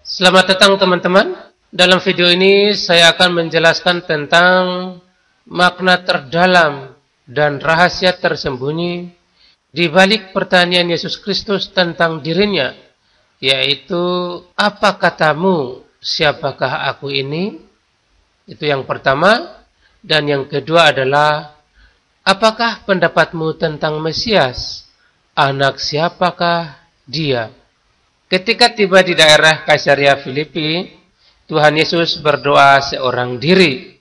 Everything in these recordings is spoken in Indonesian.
Selamat datang teman-teman. Dalam video ini saya akan menjelaskan tentang makna terdalam dan rahasia tersembunyi di balik pertanyaan Yesus Kristus tentang dirinya, yaitu apa katamu, siapakah aku ini? Itu yang pertama. Dan yang kedua adalah apakah pendapatmu tentang Mesias? Anak siapakah dia? Ketika tiba di daerah Kaisarea Filipi, Tuhan Yesus berdoa seorang diri.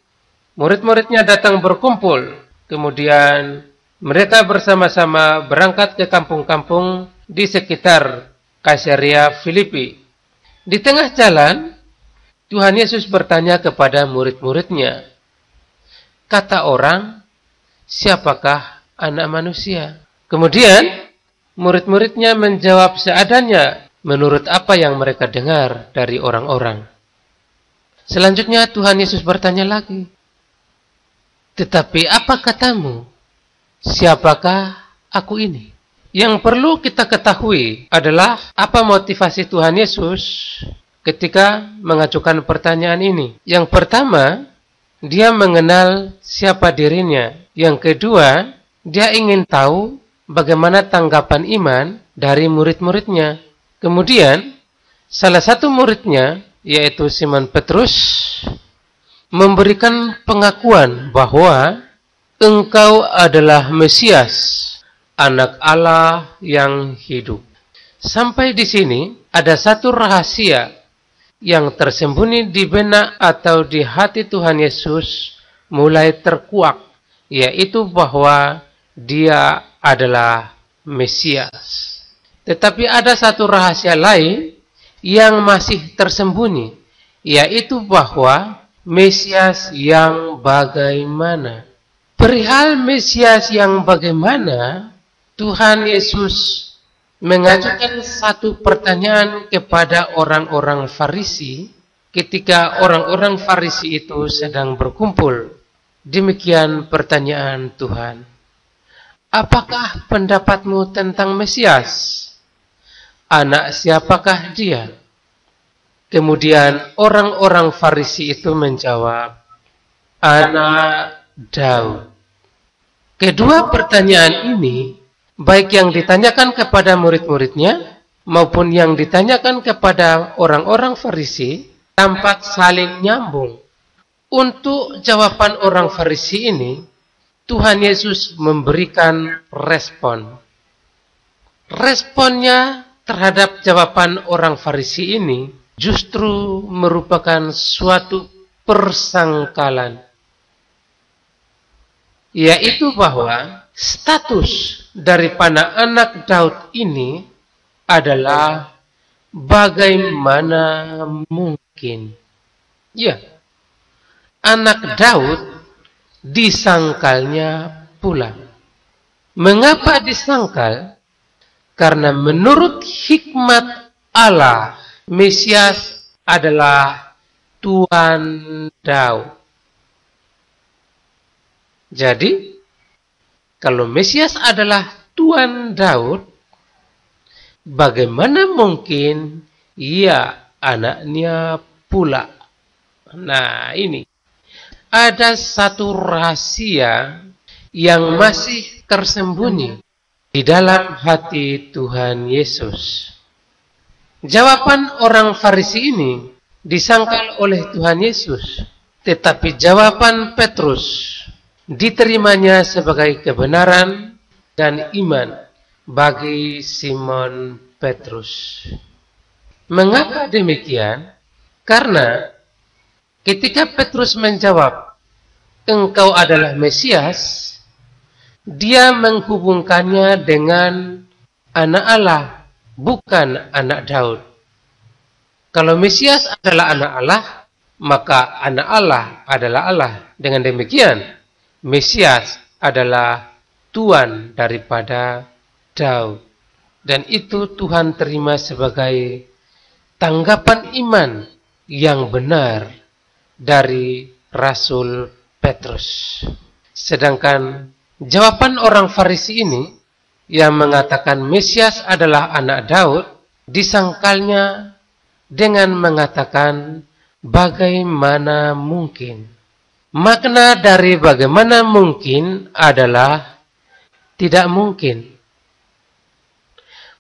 Murid-muridnya datang berkumpul. Kemudian mereka bersama-sama berangkat ke kampung-kampung di sekitar Kaisarea Filipi. Di tengah jalan, Tuhan Yesus bertanya kepada murid-muridnya, kata orang, siapakah anak manusia? Kemudian murid-muridnya menjawab seadanya, menurut apa yang mereka dengar dari orang-orang. Selanjutnya Tuhan Yesus bertanya lagi, tetapi apa katamu? Siapakah aku ini? Yang perlu kita ketahui adalah apa motivasi Tuhan Yesus ketika mengajukan pertanyaan ini. Yang pertama, dia mengenal siapa dirinya. Yang kedua, dia ingin tahu bagaimana tanggapan iman dari murid-muridnya. Kemudian, salah satu muridnya, yaitu Simon Petrus, memberikan pengakuan bahwa engkau adalah Mesias, anak Allah yang hidup. Sampai di sini, ada satu rahasia yang tersembunyi di benak atau di hati Tuhan Yesus mulai terkuak, yaitu bahwa dia adalah Mesias. Tetapi ada satu rahasia lain yang masih tersembunyi, yaitu bahwa Mesias yang bagaimana. Perihal Mesias yang bagaimana, Tuhan Yesus mengajukan satu pertanyaan kepada orang-orang Farisi ketika orang-orang Farisi itu sedang berkumpul. Demikian pertanyaan Tuhan. Apakah pendapatmu tentang Mesias? Anak siapakah dia? Kemudian orang-orang Farisi itu menjawab, anak Daud. Kedua pertanyaan ini, baik yang ditanyakan kepada murid-muridnya maupun yang ditanyakan kepada orang-orang Farisi, tampak saling nyambung. Untuk jawaban orang Farisi ini, Tuhan Yesus memberikan respon. Responnya terhadap jawaban orang Farisi ini justru merupakan suatu persangkalan, yaitu bahwa status daripada anak Daud ini adalah bagaimana mungkin. Ya, anak Daud disangkalnya pula. Mengapa disangkal? Karena menurut hikmat Allah, Mesias adalah Tuan Daud. Jadi, kalau Mesias adalah Tuan Daud, bagaimana mungkin ia anaknya pula? Nah, ini ada satu rahasia yang masih tersembunyi di dalam hati Tuhan Yesus. Jawaban orang Farisi ini disangkal oleh Tuhan Yesus, tetapi jawaban Petrus diterimanya sebagai kebenaran dan iman bagi Simon Petrus. Mengapa demikian? Karena ketika Petrus menjawab, engkau adalah Mesias, dia menghubungkannya dengan anak Allah, bukan anak Daud. Kalau Mesias adalah anak Allah, maka anak Allah adalah Allah. Dengan demikian, Mesias adalah Tuan daripada Daud. Dan itu Tuhan terima sebagai tanggapan iman yang benar dari Rasul Petrus. Sedangkan jawaban orang Farisi ini yang mengatakan Mesias adalah anak Daud, disangkalnya dengan mengatakan bagaimana mungkin. Makna dari bagaimana mungkin adalah tidak mungkin.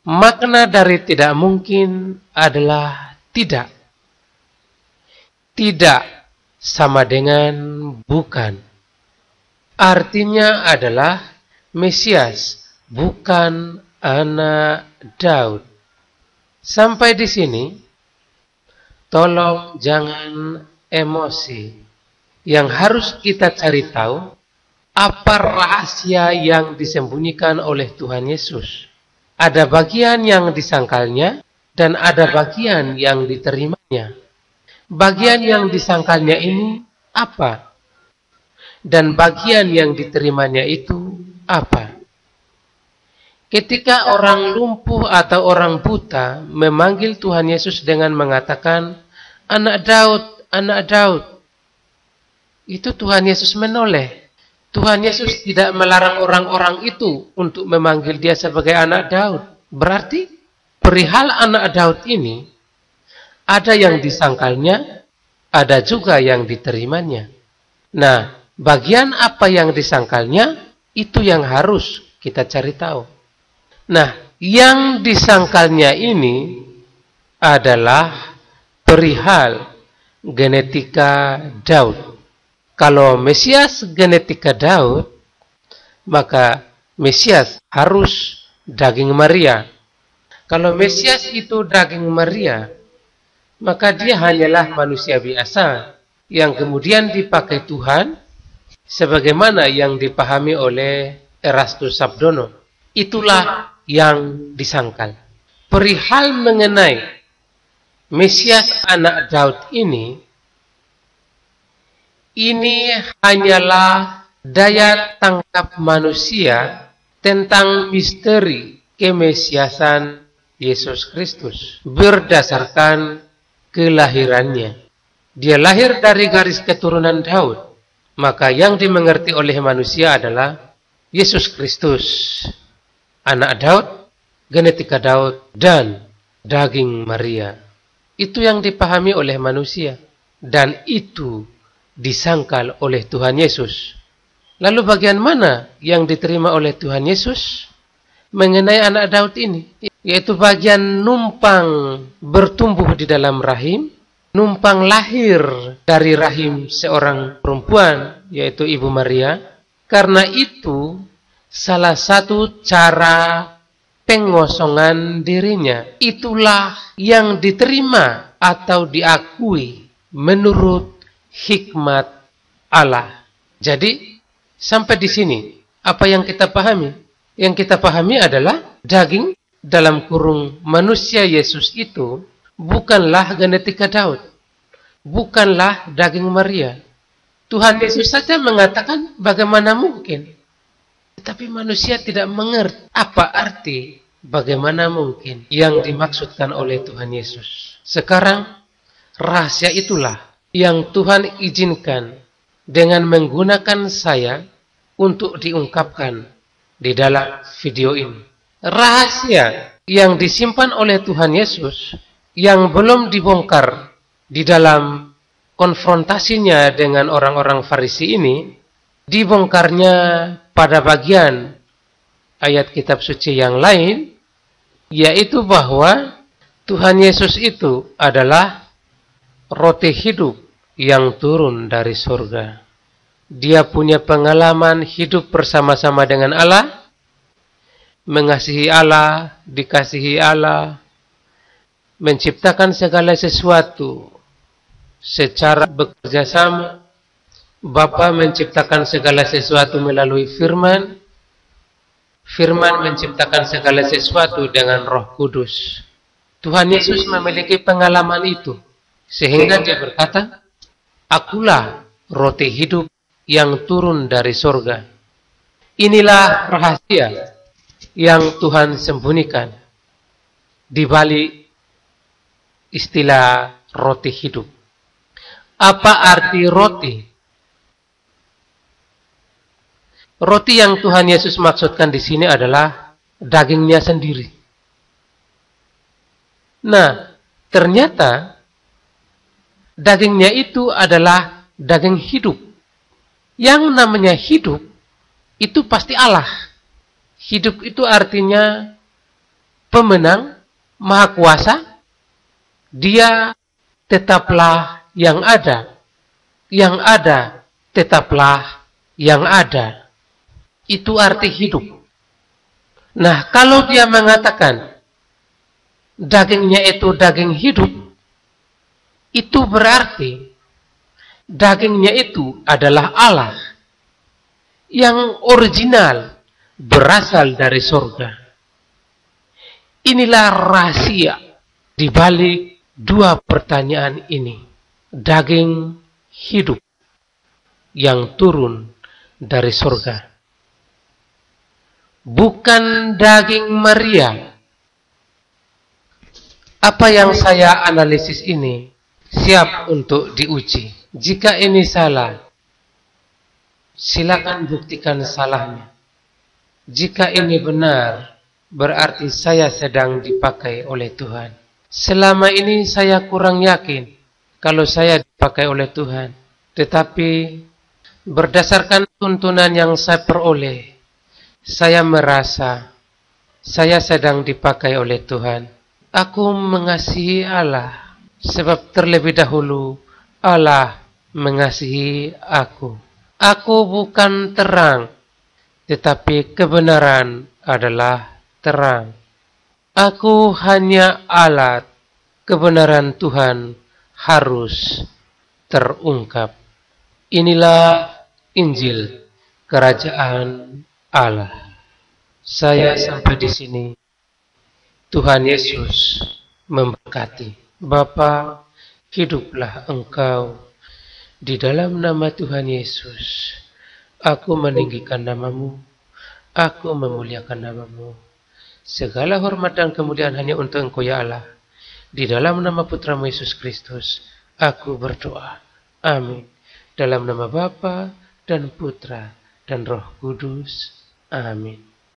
Makna dari tidak mungkin adalah tidak. Tidak sama dengan bukan. Artinya adalah Mesias, bukan anak Daud. Sampai di sini, tolong jangan emosi. Yang harus kita cari tahu, apa rahasia yang disembunyikan oleh Tuhan Yesus. Ada bagian yang disangkalnya dan ada bagian yang diterimanya. Bagian yang disangkalnya ini apa? Dan bagian yang diterimanya itu apa? Ketika orang lumpuh atau orang buta memanggil Tuhan Yesus dengan mengatakan, "Anak Daud, anak Daud." Itu Tuhan Yesus menoleh. Tuhan Yesus tidak melarang orang-orang itu untuk memanggil dia sebagai anak Daud. Berarti perihal anak Daud ini ada yang disangkalnya, ada juga yang diterimanya. Nah, bagian apa yang disangkalnya itu yang harus kita cari tahu. Nah, yang disangkalnya ini adalah perihal genetika Daud. Kalau Mesias genetika Daud, maka Mesias harus daging Maria. Kalau Mesias itu daging Maria, maka dia hanyalah manusia biasa yang kemudian dipakai Tuhan sebagaimana yang dipahami oleh Erastus Sabdono. Itulah yang disangkal. Perihal mengenai Mesias anak Daud ini hanyalah daya tangkap manusia tentang misteri kemesiasan Yesus Kristus berdasarkan kelahirannya. Dia lahir dari garis keturunan Daud, maka yang dimengerti oleh manusia adalah Yesus Kristus, anak Daud, genetika Daud, dan daging Maria. Itu yang dipahami oleh manusia, dan itu disangkal oleh Tuhan Yesus. Lalu bagian mana yang diterima oleh Tuhan Yesus mengenai anak Daud ini? Yaitu bagian numpang bertumbuh di dalam rahim, numpang lahir dari rahim seorang perempuan, yaitu Ibu Maria. Karena itu salah satu cara pengosongan dirinya. Itulah yang diterima atau diakui menurut hikmat Allah. Jadi sampai di sini apa yang kita pahami? Yang kita pahami adalah daging dalam kurung manusia Yesus itu bukanlah genetika Daud, bukanlah daging Maria. Tuhan Yesus saja mengatakan bagaimana mungkin. Tetapi manusia tidak mengerti apa arti bagaimana mungkin yang dimaksudkan oleh Tuhan Yesus. Sekarang rahasia itulah yang Tuhan izinkan dengan menggunakan saya untuk diungkapkan di dalam video ini. Rahasia yang disimpan oleh Tuhan Yesus yang belum dibongkar di dalam konfrontasinya dengan orang-orang Farisi ini, dibongkarnya pada bagian ayat kitab suci yang lain, yaitu bahwa Tuhan Yesus itu adalah roti hidup yang turun dari surga. Dia punya pengalaman hidup bersama-sama dengan Allah, mengasihi Allah, dikasihi Allah, menciptakan segala sesuatu secara bekerja sama. Bapa menciptakan segala sesuatu melalui firman, firman menciptakan segala sesuatu dengan Roh Kudus. Tuhan Yesus memiliki pengalaman itu, sehingga dia berkata, "Akulah roti hidup yang turun dari surga." Inilah rahasia yang Tuhan sembunyikan di balik istilah roti hidup. Apa arti roti? Roti yang Tuhan Yesus maksudkan di sini adalah dagingnya sendiri. Nah, ternyata dagingnya itu adalah daging hidup. Yang namanya hidup itu pasti Allah. Hidup itu artinya pemenang, maha kuasa. Dia tetaplah yang ada. Yang ada tetaplah yang ada. Itu arti hidup. Nah, kalau dia mengatakan dagingnya itu daging hidup, itu berarti dagingnya itu adalah Allah yang original, berasal dari surga. Inilah rahasia di balik dua pertanyaan ini. Daging hidup yang turun dari surga. Bukan daging Maria. Apa yang saya analisis ini siap untuk diuji. Jika ini salah, silakan buktikan salahnya. Jika ini benar, berarti saya sedang dipakai oleh Tuhan. Selama ini saya kurang yakin kalau saya dipakai oleh Tuhan. Tetapi berdasarkan tuntunan yang saya peroleh, saya merasa saya sedang dipakai oleh Tuhan. Aku mengasihi Allah, sebab terlebih dahulu Allah mengasihi aku. Aku bukan terang, tetapi kebenaran adalah terang. Aku hanya alat, kebenaran Tuhan harus terungkap. Inilah Injil Kerajaan Allah. Saya sampai di sini. Tuhan Yesus memberkati. Bapa, hiduplah Engkau di dalam nama Tuhan Yesus. Aku meninggikan namamu, aku memuliakan namamu. Segala hormat dan kemuliaan hanya untuk Engkau ya Allah. Di dalam nama Putramu Yesus Kristus, aku berdoa. Amin. Dalam nama Bapa dan Putra dan Roh Kudus. Amin.